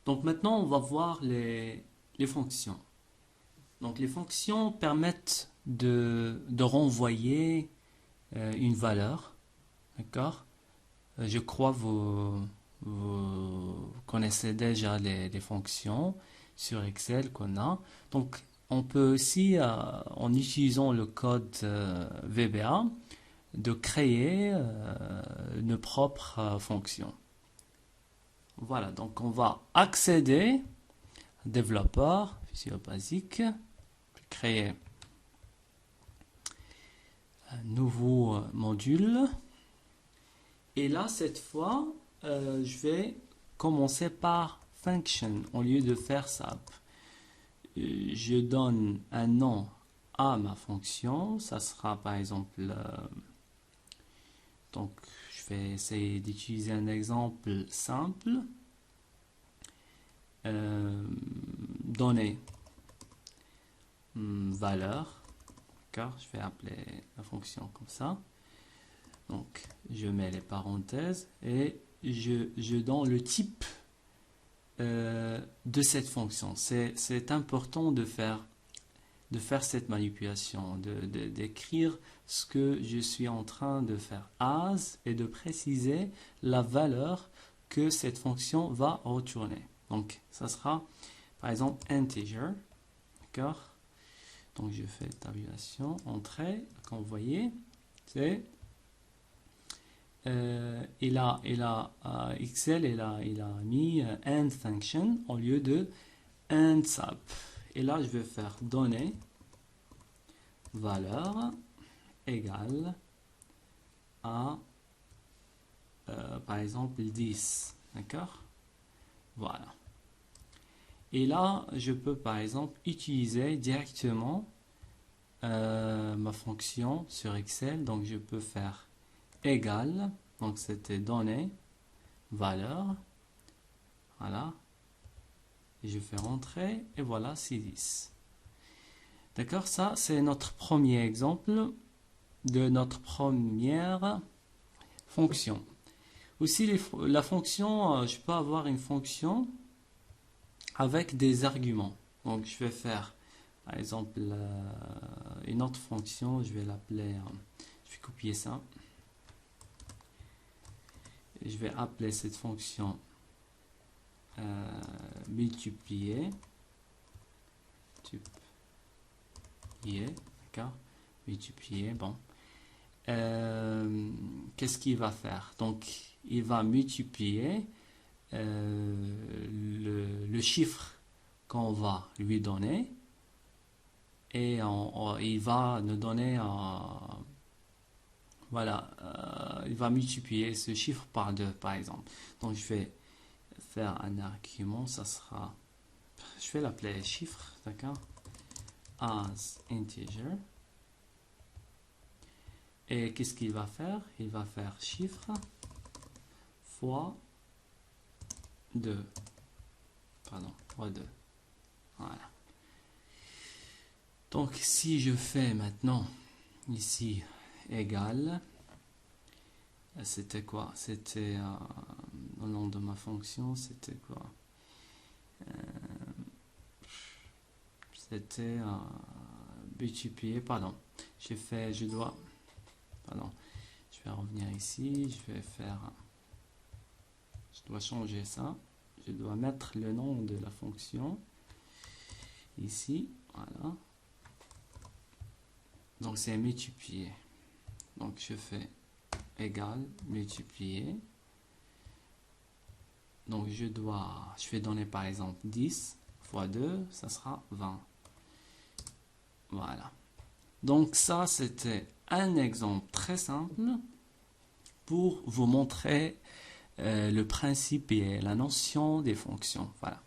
Donc maintenant, on va voir les fonctions. Donc les fonctions permettent de renvoyer une valeur. D'accord? Je crois que vous connaissez déjà les fonctions sur Excel qu'on a. Donc on peut aussi, en utilisant le code VBA, de créer une propre fonction. Voilà, donc on va accéder développeur, Visual Basic, créer un nouveau module. Et là, cette fois, je vais commencer par function au lieu de faire SAP. Je donne un nom à ma fonction. Ça sera par exemple, donc je vais essayer d'utiliser un exemple simple. Donner valeur. D'accord, je vais appeler la fonction comme ça. Donc, je mets les parenthèses et je donne le type de cette fonction. C'est important de faire cette manipulation, d'écrire ce que je suis en train de faire as et de préciser la valeur que cette fonction va retourner. Donc, ça sera par exemple integer. D'accord? Donc, je fais tabulation, entrée. Comme vous voyez, c'est Excel, il a mis end function au lieu de end sub. Et là, je vais faire donner valeur égale à, par exemple, 10. D'accord? Voilà. Et là, je peux, par exemple, utiliser directement ma fonction sur Excel. Donc, je peux faire égal, donc c'était donner valeur, voilà, et je fais rentrer, et voilà, c'est 10. D'accord, ça c'est notre premier exemple de notre première fonction. Aussi, la fonction, je peux avoir une fonction avec des arguments. Donc je vais faire, par exemple, une autre fonction, je vais l'appeler, je vais copier ça. Je vais appeler cette fonction multiplier, d'accord, multiplier, bon. Qu'est-ce qu'il va faire? Donc, il va multiplier le chiffre qu'on va lui donner et il va nous donner voilà, il va multiplier ce chiffre par 2 par exemple. Donc je vais faire un argument, ça sera, je vais l'appeler chiffre, d'accord, as integer. Et qu'est-ce qu'il va faire? Il va faire chiffre fois 2. Pardon, fois 2. Voilà. Donc si je fais maintenant ici égal, c'était quoi? C'était au nom de ma fonction, c'était quoi? C'était multiplier, pardon. Je dois, pardon, je vais revenir ici, je dois changer ça. Je dois mettre le nom de la fonction ici, voilà. Donc c'est multiplier. Donc je fais égal multiplier. Donc je vais donner par exemple 10 fois 2, ça sera 20. Voilà. Donc ça c'était un exemple très simple pour vous montrer le principe et la notion des fonctions. Voilà.